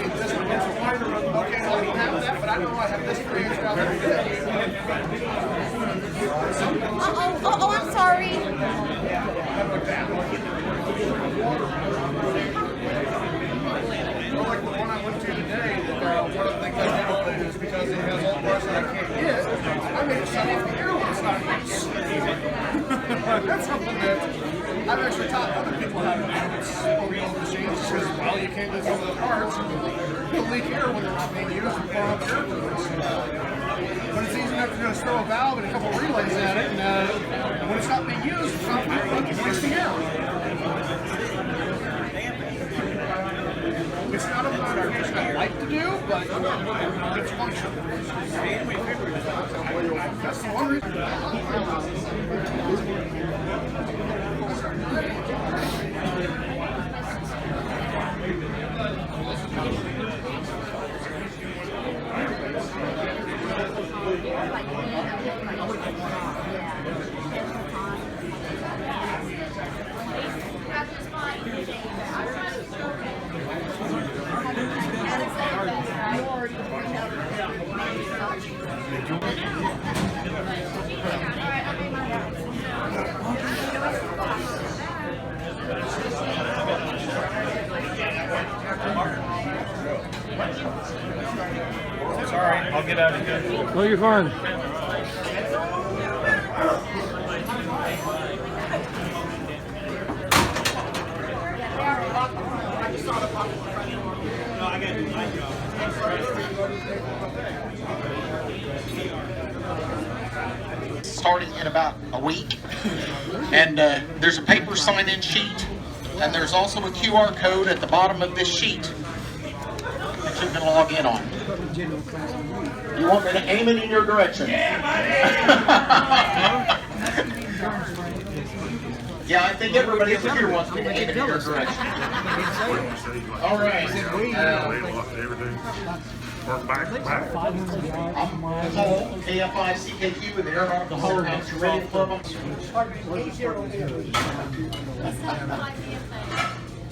don't have that, but I know I have this range down there. Oh, I'm sorry. Like the one I went to today, one of the things I did is because it has all the parts that I can't get, I made it shut off the air when it's not loose. That's something that I've actually taught other people how to do. It's real machines because, well, you can't get some of the parts. They'll leak air when they're not being used and pour up air fluids. But it's easy enough to just throw a valve and a couple relays at it, and when it's not being used, it's not wasting air. It's not a modification I like to do, but it's functional. That's the one reason. Sorry, I'll get out of here. Oh, you're fine. Starting in about a week, and there's a paper sign-in sheet, and there's also a QR code at the bottom of this sheet that you can log in on. You want me to aim it in your direction? Yeah, I think everybody over here wants me to aim it in your direction. All right. I'm Paul, KFI CKQ, with the Aeronautical Amateur Radio Club.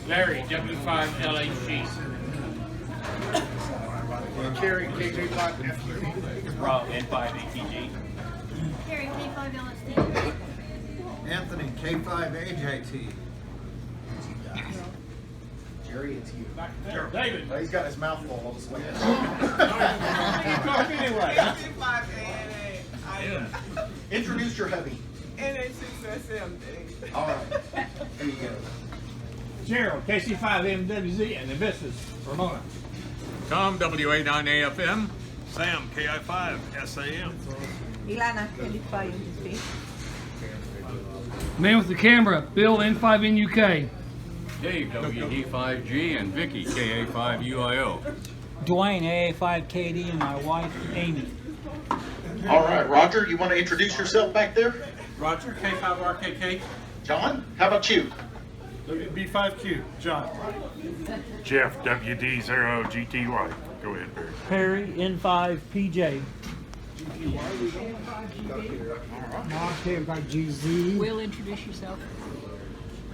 Larry, W5LHG. Carry KJ5FQ. Rob, N5ATG. Carrie, K5LSD. Anthony, K5AJT. Jerry, it's you. David. He's got his mouth full of sweat. Introduce your hubby. All right. There you go. Gerald, KC5MWZ, and the missus, Ramona. Tom, WA9AFM. Sam, KI5SAM. Ilana, K5NGC. Man with the camera, Bill N5NUK. Dave, WD5G, and Vicky, KA5UIO. Dwayne, AA5KD, and my wife, Amy. All right, Roger, you want to introduce yourself back there? Roger, K5RKK. John, how about you? B5Q, John. Jeff, WD0GTY. Go ahead, Barry. Perry, N5PJ. Mark K5GZ. Will, introduce yourself.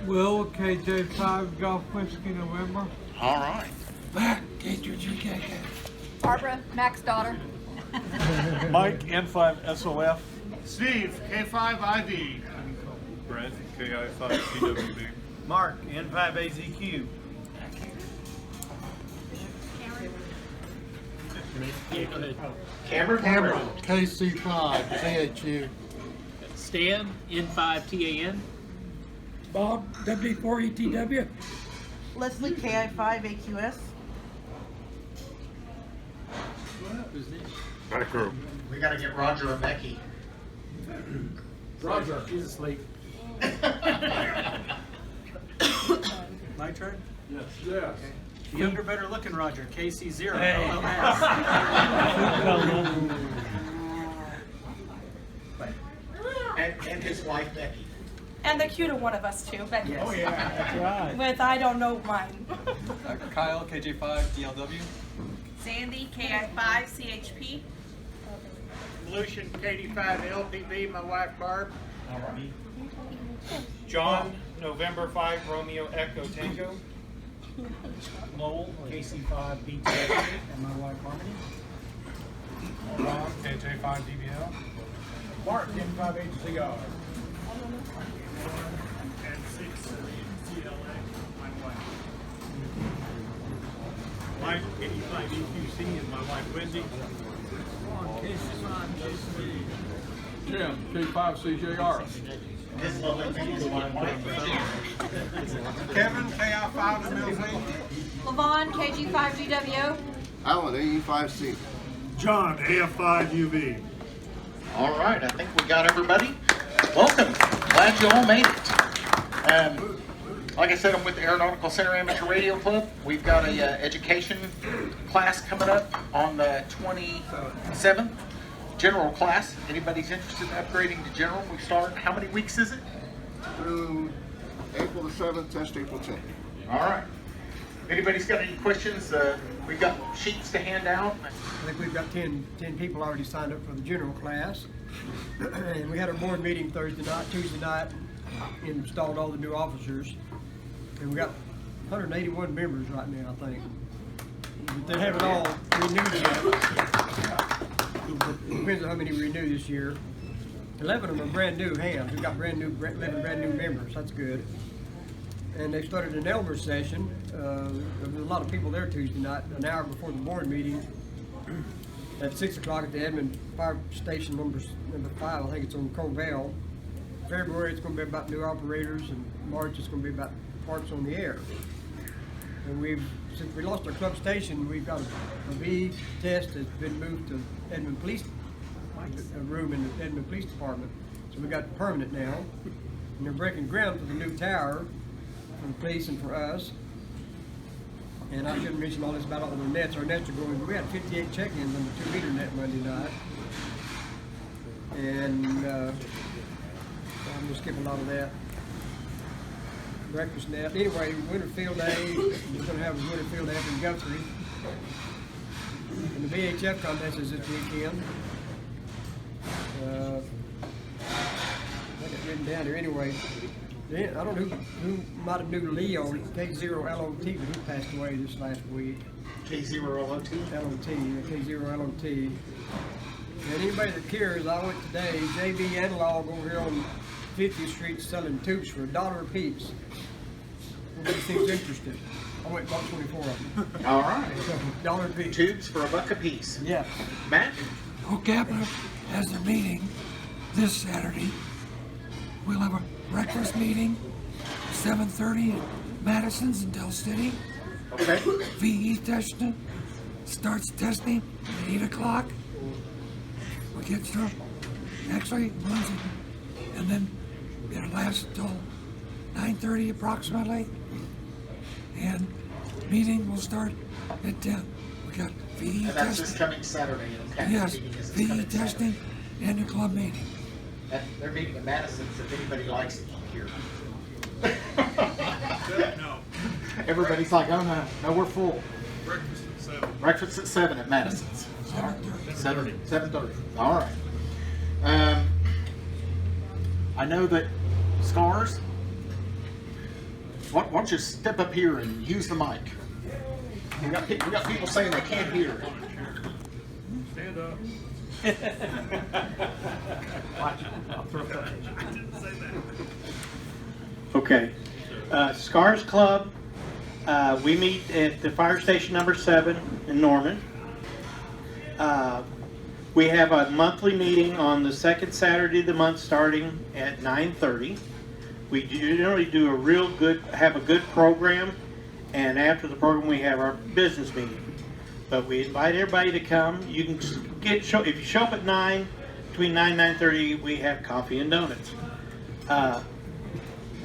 Will, KJ5 Golf Whiskey November. All right. Back, KJ3KK. Barbara, Mac's daughter. Mike, N5SOF. Steve, K5IV. Brent, KI5CWB. Mark, N5AZQ. Cameron. KC5 CHU. Stan, N5TAN. Bob, WD4ETW. Leslie, KI5AQS. Back row. We got to get Roger and Becky. Roger, he's asleep. My turn? Yes. Yes. The younger, better looking Roger, KC0. And his wife, Becky. And the cuter one of us too, Becky. Oh, yeah, that's right. With I don't know mine. Kyle, KJ5DLW. Sandy, KI5 CHP. Lucian, KD5LPB, my wife Barb. John, November 5, Romeo Echo Tango. Lowell, KC5BTS, and my wife Harmony. Bob, KJ5DBL. Mark, N5HCR. And 6 CLA, my wife. Mike, 85 EQC, and my wife Wendy. Jim, K5CJR. This lovely thing is my wife. Kevin, KI5 MLZ. Levon, KG5GWO. Alan, AE5C. John, AF5UV. All right, I think we got everybody. Welcome. Glad you all made it. Like I said, I'm with the Aeronautical Center Amateur Radio Club. We've got a education class coming up on the 27th. General class. Anybody's interested in upgrading to general? We start, how many weeks is it? Through April the 7th, test April 10th. All right. Anybody's got any questions? We've got sheets to hand out. I think we've got 10 people already signed up for the general class. And we had our board meeting Tuesday night, installed all the new officers. And we got 181 members right now, I think. But they haven't all renewed yet. It depends on how many renew this year. 11 of them are brand new hands. We've got 11 brand new members. That's good. And they started an Elmer session. There was a lot of people there Tuesday night, an hour before the board meeting. At 6 o'clock at the Edmond Fire Station number 5, I think it's on Covell. February it's going to be about new operators, and March it's going to be about parts on the air. And since we lost our club station, we've got a V test that's been moved to Edmond Police, a room in the Edmond Police Department. So we got it permanent now. And they're breaking ground for the new tower for the police and for us. And I shouldn't mention all this about all the nets. Our nets are going. We had 58 check-ins on the 2-meter net Monday night. And I'm going to skip a lot of that. Breakfast net. Anyway, Winter Field Day. We're going to have a Winter Field Day up in Guthrie. And the VHF contest is this weekend. I got it written down here. Anyway, I don't know who might have knew Lee on K0LOT, but he passed away this last week. K0LOT? K0LOT. And anybody that cares, I went today, JB Analog over here on 50th Street selling tubes for $1 a piece. Nobody seems interested. I went and bought 24 of them. All right. $1 a piece. Tubes for $1 a piece. Yeah. Matt? OCAPA has a meeting this Saturday. We'll have a breakfast meeting, 7:30 at Madison's in Del City. Okay. VE testing starts testing at 8 o'clock. We get through, actually, runs it, and then it'll last until 9:30 approximately. And meeting will start at 10. We got VE And that's testing. this coming Saturday. Okay. Yes, Meeting is this VE coming testing and the club meeting. They're meeting at Madison's if anybody likes it here. No. Everybody's like, oh no, we're full. Breakfast at 7. Breakfast at 7 at Madison's. 7:30. 7:30. All right. I know that Scars. Why don't you step up here and use the mic? We got people saying they can't hear. Stand up. Watch, I'll throw it up. I didn't say that. Okay. Scars Club, we meet at the fire station number 7 in Norman. We have a monthly meeting on the second Saturday of the month starting at 9:30. We generally do have a good program, and after the program we have our business meeting. But we invite everybody to come. You can just if you show up at 9, between 9 and 9:30, we have coffee and donuts.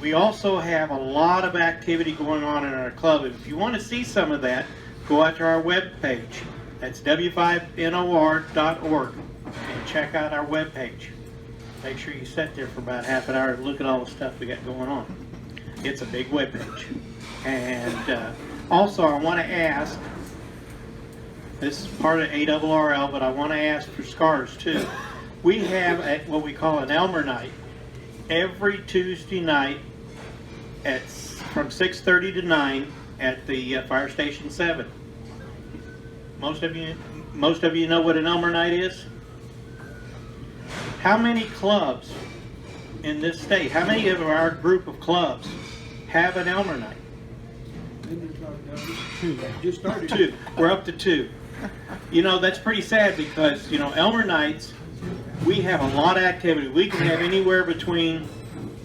We also have a lot of activity going on in our club. If you want to see some of that, go out to our webpage. That's w5nor.org and check out our webpage. Make sure you sit there for about half an hour and look at all the stuff we got going on. It's a big webpage. And also I want to ask, this is part of ARRL, but I want to ask for Scars too. We have what we call an Elmer night every Tuesday night from 6:30 to 9 at the Fire Station 7. Most of you know what an Elmer Night is? How many clubs in this state, how many of our group of clubs have an Elmer Night? Just started. 2. We're up to 2. You know, that's pretty sad because, you know, Elmer Nights, we have a lot of activity. We can have anywhere between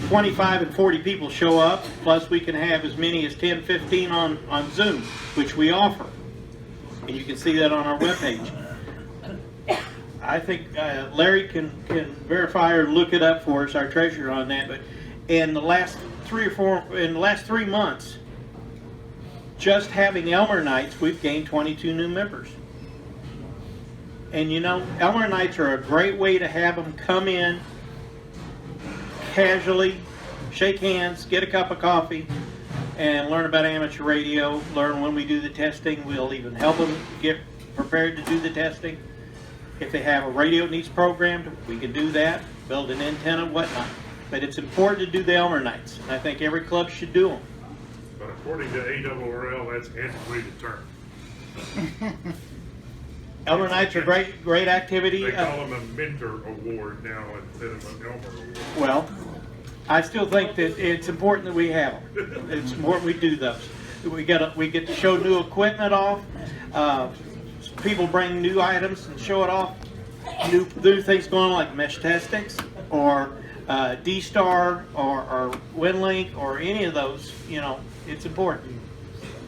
25 and 40 people show up, plus we can have as many as 10, 15 on Zoom, which we offer. And you can see that on our webpage. I think Larry can verify or look it up for us, our treasurer, on that. But in the last 3 months, just having Elmer Nights, we've gained 22 new members. And you know, Elmer Nights are a great way to have them come in casually, shake hands, get a cup of coffee, and learn about amateur radio, learn when we do the testing. We'll even help them get prepared to do the testing. If they have a radio that needs programmed, we can do that, build an antenna, whatnot. But it's important to do the Elmer Nights, and I think every club should do them. But according to ARRL, that's an antiquated term. Elmer Nights are great activity. They call them a mentor award now instead of an Elmer award. Well, I still think that it's important that we have them. It's important we do those. We get to show new equipment off. People bring new items and show it off. New things going on like mesh testings or D-Star or WinLink or any of those. You know, it's important.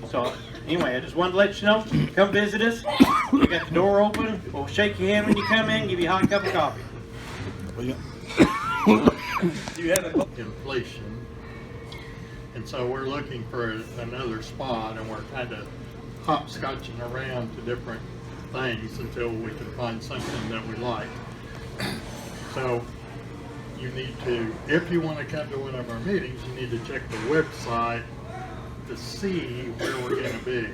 So anyway, I just wanted to let you know. Come visit us. We got the door open. We'll shake your hand when you come in. Give you a hot cup of coffee. You have inflation, and so we're looking for another spot, and we're kind of hopscotching around to different things until we can find something that we like. So you need to, if you want to come to one of our meetings, you need to check the website to see where we're going to be.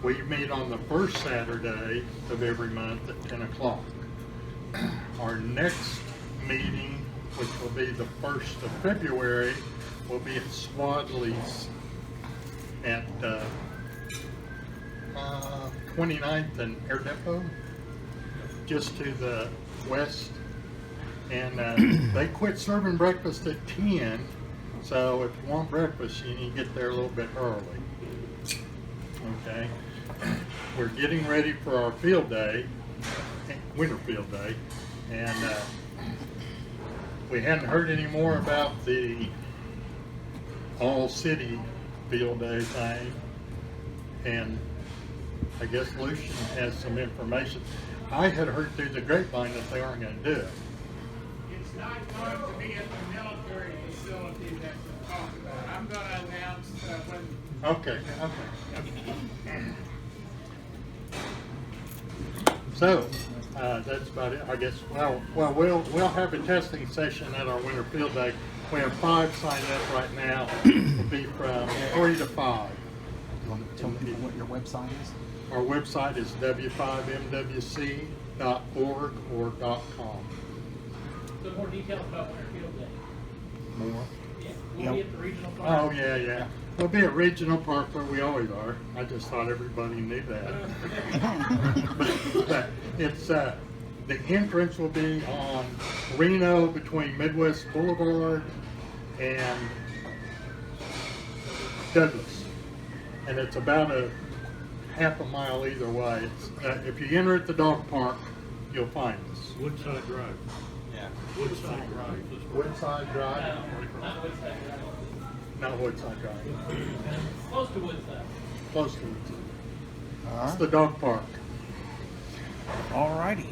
We meet on the first Saturday of every month at 10 o'clock. Our next meeting, which will be the 1st of February, will be at Swadley's at 29th and Air Depot, just to the west. And they quit serving breakfast at 10, so if you want breakfast, you need to get there a little bit early. Okay, we're getting ready for our field day, winter field day, and we hadn't heard any more about the all-city field day thing, and I guess Lucian has some information. I had heard through the grapevine that they aren't going to do it. It's not going to be at the military facility that we talked about. I'm going to announce when. Okay. So that's about it, I guess. Well, we'll have a testing session at our winter field day. We have 5 signed up right now. It'll be from 3 to 5. You want to tell people what your website is? Our website is w5mwc.org or .com. So more details about winter field day. More? Yeah, we'll be at the regional park. Oh, yeah. We'll be at Regional Park where we always are. I just thought everybody knew that. but it's, the entrance will be on Reno between Midwest Boulevard and Douglas. And it's about a half a mile either way. It's, if you enter at the dog park, you'll find us. Woodside Drive. Yeah. Woodside Drive. Woodside Drive? Not Woodside Drive. Not Woodside Drive. Close to Woodside. Close to Woodside. It's the dog park. Alrighty.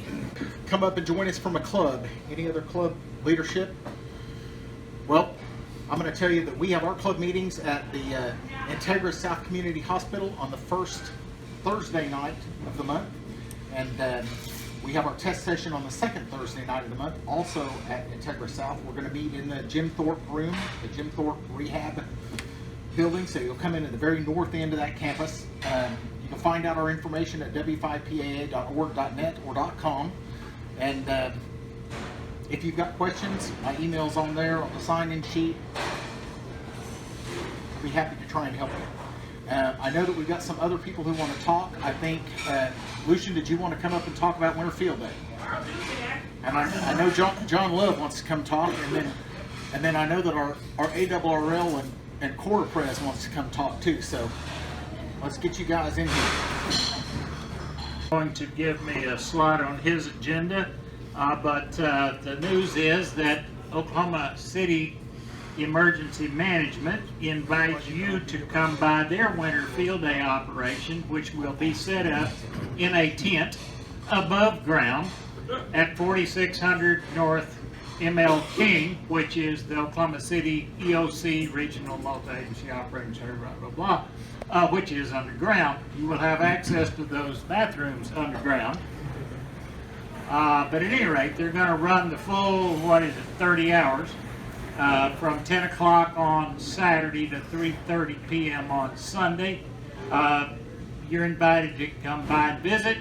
Come up and join us from a club. Any other club leadership? Well, I'm going to tell you that we have our club meetings at the Integra South Community Hospital on the first Thursday night of the month. And we have our test session on the second Thursday night of the month, also at Integra South. We're going to meet in the Jim Thorpe room, the Jim Thorpe Rehab building. So you'll come in at the very north end of that campus. You can find out our information at w5paa.org.net or .com. And if you've got questions, my email's on there on the sign-in sheet. I'll be happy to try and help you. I know that we've got some other people who want to talk. I think, Lucian, did you want to come up and talk about Winter Field Day? And I know John Love wants to come talk, and then I know that our ARRL and Quarter Press wants to come talk too. So let's get you guys in here. Going to give me a slot on his agenda, but the news is that Oklahoma City Emergency Management invites you to come by their Winter Field Day operation, which will be set up in a tent above ground at 4600 North ML King, which is the Oklahoma City EOC Regional Multi-Agency Operating Center, blah, blah, blah, which is underground. You will have access to those bathrooms underground. But at any rate, they're going to run the full, 30 hours. From 10 o'clock on Saturday to 3:30 p.m. on Sunday. You're invited to come by and visit.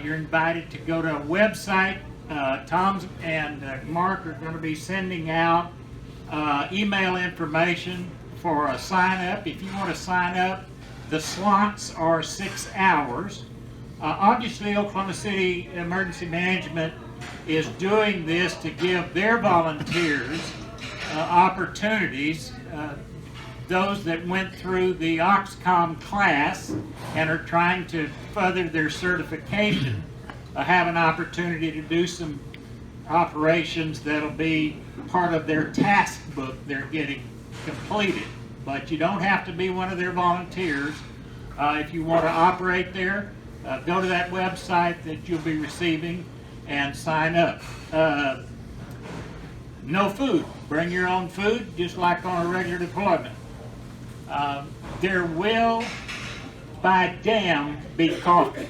You're invited to go to a website. Tom and Mark are going to be sending out email information for a sign up. If you want to sign up, the slots are 6 hours. Obviously, Oklahoma City Emergency Management is doing this to give their volunteers opportunities. Those that went through the OXCOM class and are trying to further their certification have an opportunity to do some operations that'll be part of their task book they're getting completed. But you don't have to be one of their volunteers. If you want to operate there, go to that website that you'll be receiving and sign up. No food. Bring your own food, just like on a regular deployment. There will, by damn, be coffee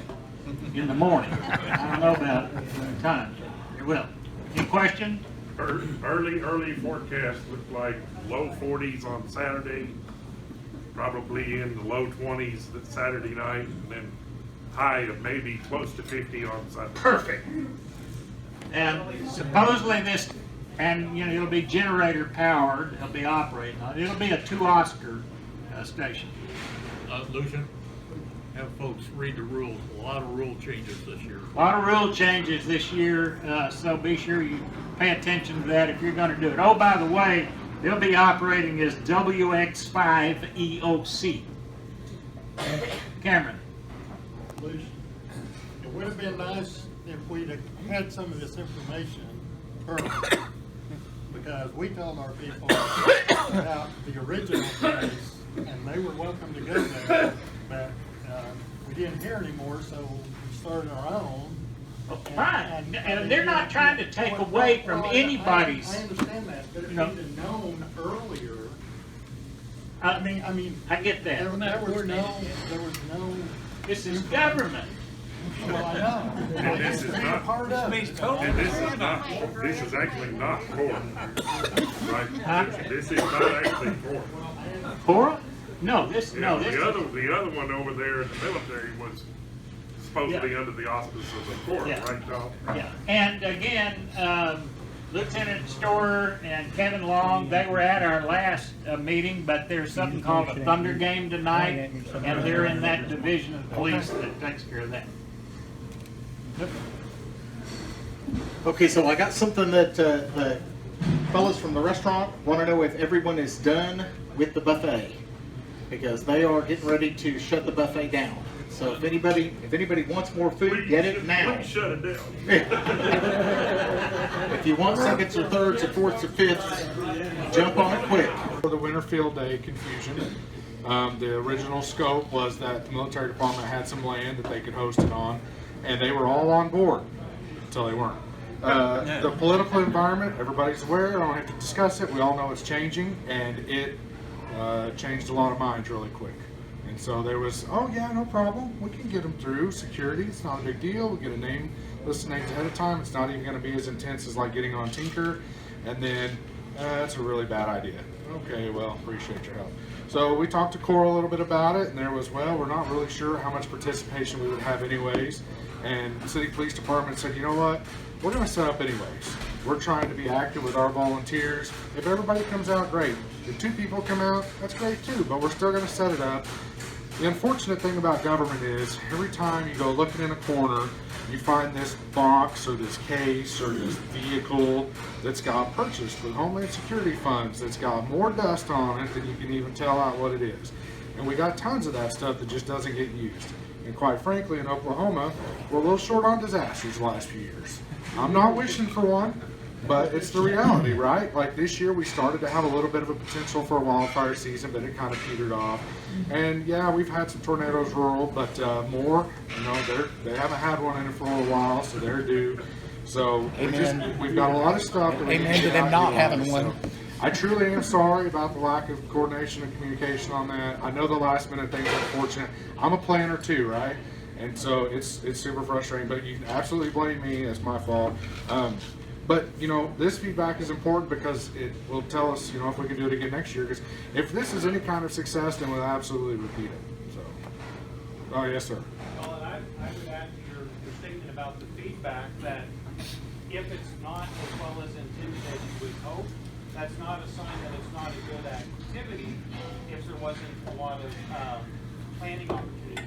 in the morning. I don't know about the time. There will. Any question? Early forecast looked like low 40s on Saturday, probably in the low 20s that Saturday night, and then high of maybe close to 50 on Sunday. Perfect. And supposedly this, and it'll be generator powered, it'll be operating on it. It'll be a 2-Oscar station. Lucian, have folks read the rules. A lot of rule changes this year. A lot of rule changes this year, so be sure you pay attention to that if you're going to do it. Oh, by the way, they'll be operating as WX5 EOC. Cameron. Lucian, it would have been nice if we'd had some of this information early, because we told our people about the original place, and they were welcome to go there, but we didn't hear anymore, so we started our own. Right, and they're not trying to take away from anybody's. I understand that, but if we'd have known earlier, I get that. there was no. This is government. Well, I know. And this is not, Part of it. this is actually not court. Right? This is not actually court. Cora? No, this. Yeah, the other one over there in the military was supposed to be under the auspices of the court, right, Tom? Yeah, and again, Lieutenant Storer and Kevin Long, they were at our last meeting, but there's something called a Thunder Game tonight, and they're in that division of police that takes care of that. Okay, so I got something that the fellas from the restaurant want to know if everyone is done with the buffet, because they are getting ready to shut the buffet down. So if anybody wants more food, get it now. Shut it down. If you want seconds or thirds or fourths or fifths, jump on it quick. For the Winter Field Day confusion, the original scope was that the military department had some land that they could host it on, and they were all on board until they weren't. The political environment, everybody's aware. I don't have to discuss it. We all know it's changing, and it changed a lot of minds really quick. And so there was, oh yeah, no problem. We can get them through security. It's not a big deal. We get a list of names ahead of time. It's not even going to be as intense as like getting on Tinker. And then that's a really bad idea. Okay, well, appreciate your help. So we talked to Cora a little bit about it, and there was, well, we're not really sure how much participation we would have anyways. And the city police department said, you know what? We're going to set up anyways. We're trying to be active with our volunteers. If everybody comes out, great. If 2 people come out, that's great too, but we're still going to set it up. The unfortunate thing about government is every time you go looking in a corner, you find this box or this case or this vehicle that's got purchased with Homeland Security funds that's got more dust on it than you can even tell out what it is. And we got tons of that stuff that just doesn't get used. And quite frankly, in Oklahoma, we're a little short on disasters the last few years. I'm not wishing for one, but it's the reality, right? Like this year, we started to have a little bit of a potential for a wildfire season, but it kind of petered off. And yeah, we've had some tornadoes rural, but more, you know, they haven't had one in it for a little while, so they're due. So we've got a lot of stuff that we Amen to them not having one. So I truly am sorry about the lack of coordination and communication on that. I know the last minute things are unfortunate. I'm a planner too, right? And so it's super frustrating, but you can absolutely blame me. It's my fault. But, you know, this feedback is important because it will tell us, you know, if we can do it again next year. Because if this is any kind of success, then we'll absolutely repeat it. So, oh, yes, sir. Well, and I would add to your statement about the feedback that if it's not as well as intended as you would hope, that's not a sign that it's not a good activity if there wasn't a lot of planning opportunity.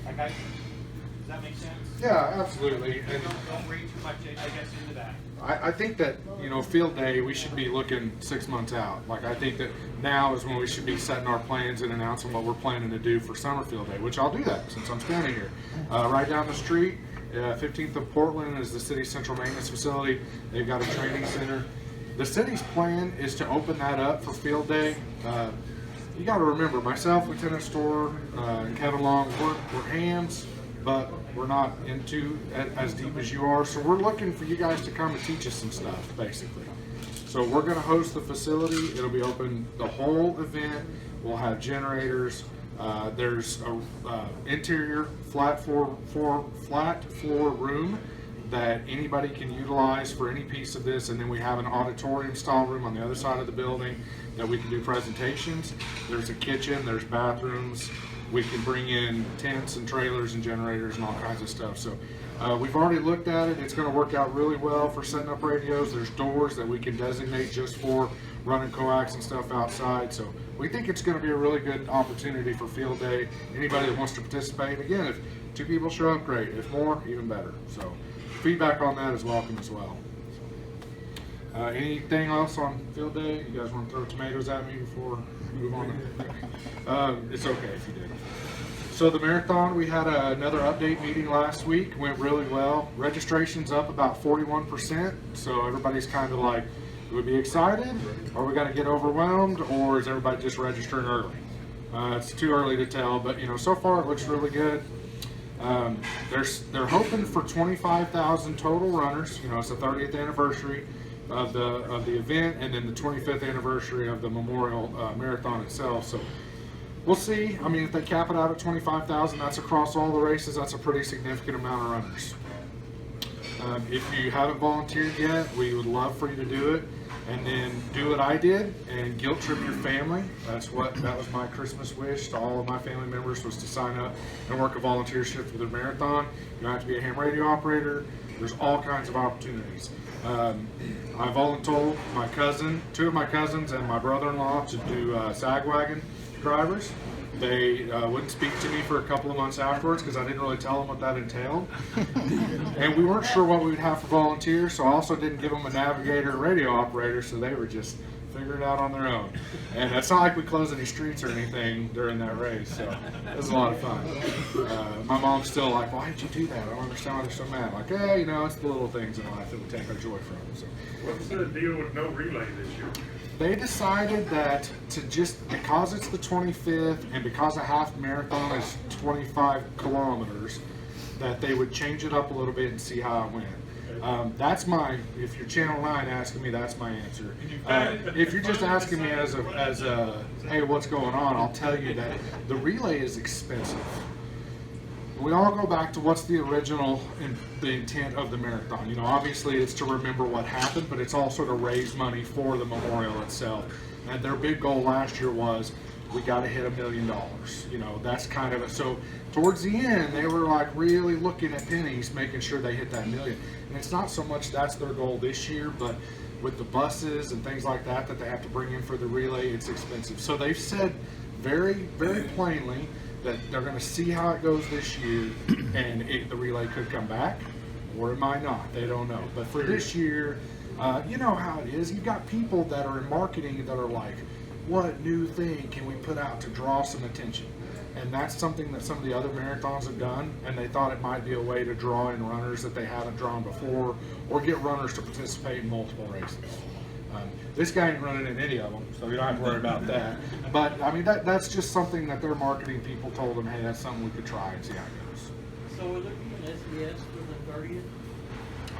Does that make sense? Yeah, absolutely. And don't read too much, I guess, into that. I think that, you know, field day, we should be looking 6 months out. Like, I think that now is when we should be setting our plans and announcing what we're planning to do for summer field day, which I'll do that since I'm standing here. Right down the street, 15th of Portland is the city's central maintenance facility. They've got a training center. The city's plan is to open that up for field day. You got to remember, myself, Lieutenant Storr, and Kevin Long, we're hands, but we're not into as deep as you are. So we're looking for you guys to come and teach us some stuff, basically. So we're going to host the facility. It'll be open the whole event. We'll have generators. There's a interior flat floor room that anybody can utilize for any piece of this, and then we have an auditorium style room on the other side of the building that we can do presentations. There's a kitchen, there's bathrooms, we can bring in tents and trailers and generators and all kinds of stuff. So we've already looked at it. It's going to work out really well for setting up radios. There's doors that we can designate just for running coax and stuff outside. So we think it's going to be a really good opportunity for field day. Anybody that wants to participate, again, if 2 people show up, great. If more, even better. So feedback on that is welcome as well. Anything else on field day? You guys want to throw tomatoes at me before we move on? It's okay if you did. So the marathon, we had another update meeting last week. Went really well. Registration's up about 41%. So everybody's kind of like, do we be excited? Are we going to get overwhelmed? Or is everybody just registering early? It's too early to tell, but you know, so far it looks really good. They're hoping for 25,000 total runners. You know, it's the 30th anniversary of the event, and then the 25th anniversary of the Memorial Marathon itself. So we'll see. I mean, if they cap it out at 25,000, that's across all the races. That's a pretty significant amount of runners. If you haven't volunteered yet, we would love for you to do it, and then do what I did and guilt trip your family. That was my Christmas wish to all of my family members, was to sign up and work a volunteer shift for the marathon. You don't have to be a ham radio operator. There's all kinds of opportunities. I voluntold my cousin, 2 of my cousins and my brother-in-law to do sag wagon drivers. They wouldn't speak to me for a couple of months afterwards because I didn't really tell them what that entailed. And we weren't sure what we would have for volunteers, so I also didn't give them a navigator or radio operator, so they were just figuring it out on their own. And it's not like we closed any streets or anything during that race, so it was a lot of fun. My mom's still like, why did you do that? I don't understand why they're so mad. Like, yeah, you know, it's the little things in life that we take our joy from. So. What's the deal with no relay this year? They decided that because it's the 25th and because a half marathon is 25 kilometers, that they would change it up a little bit and see how it went. That's if you're Channel 9 asking me, that's my answer. If you're just asking me as a, hey, what's going on, I'll tell you that the relay is expensive. We all go back to what's the original the intent of the marathon. You know, obviously it's to remember what happened, but it's also to raise money for the memorial itself. And their big goal last year was, we got to hit $1 million. You know, that's kind of so towards the end, they were like really looking at pennies, making sure they hit that $1 million. And it's not so much that's their goal this year, but with the buses and things like that they have to bring in for the relay, it's expensive. So they've said very, very plainly that they're going to see how it goes this year, and the relay could come back, or it might not. They don't know. But for this year, you know how it is. You've got people that are in marketing that are like, what new thing can we put out to draw some attention? And that's something that some of the other marathons have done, and they thought it might be a way to draw in runners that they haven't drawn before, or get runners to participate in multiple races. This guy ain't running in any of them, so you don't have to worry about that. But I mean, that's just something that their marketing people told them, hey, that's something we could try and see how it goes. So will there be an SDS for the 30th?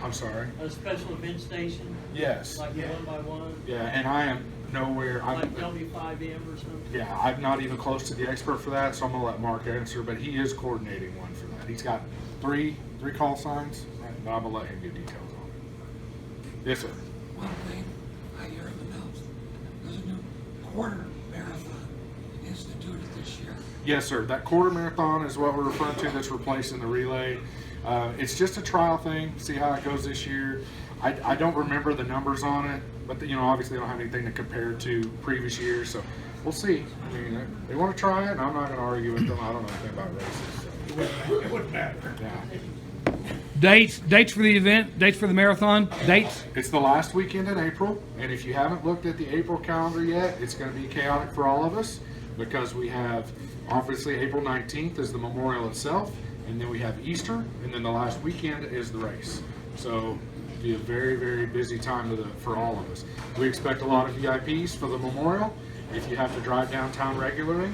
I'm sorry? A special event station? Yes. Like one by one? Yeah, and I am nowhere. Like W5M or something? Yeah, I'm not even close to the expert for that, so I'm gonna let Mark answer, but he is coordinating one for that. He's got three call signs, but I'm gonna let him give details on it. Yes, sir. One thing I hear him announce, there's a new quarter marathon instituted this year. Yes, sir. That quarter marathon is what we're referring to that's replacing the relay. It's just a trial thing, see how it goes this year. I don't remember the numbers on it, but you know, obviously they don't have anything to compare to previous years, so we'll see. I mean, they want to try it, and I'm not going to argue with them. I don't know anything about races. So. It wouldn't matter. Yeah. Dates for the event, dates for the marathon, dates? It's the last weekend in April, and if you haven't looked at the April calendar yet, it's going to be chaotic for all of us, because we have, obviously, April 19th is the memorial itself, and then we have Easter, and then the last weekend is the race. So it'll be a very, very busy time for all of us. We expect a lot of VIPs for the memorial. If you have to drive downtown regularly,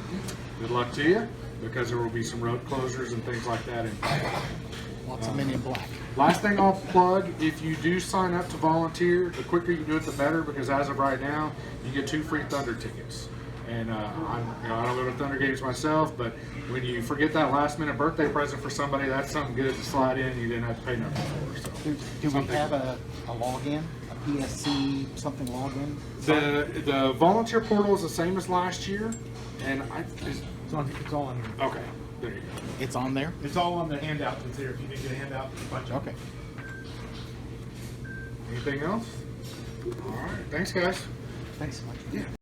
good luck to you, because there will be some road closures and things like that. Lots of men in black. Last thing I'll plug, if you do sign up to volunteer, the quicker you do it, the better, because as of right now, you get 2 free Thunder tickets. And I don't go to Thunder games myself, but when you forget that last minute birthday present for somebody, that's something good to slide in. You didn't have to pay nothing for. So Do we have a login, a PSC something login? The volunteer portal is the same as last year, and It's all on. Okay, there you go. It's on there. It's all on the handout that's here. If you need to get a handout, a bunch of Okay. Anything else? All right, thanks guys. Thanks so much. Yeah.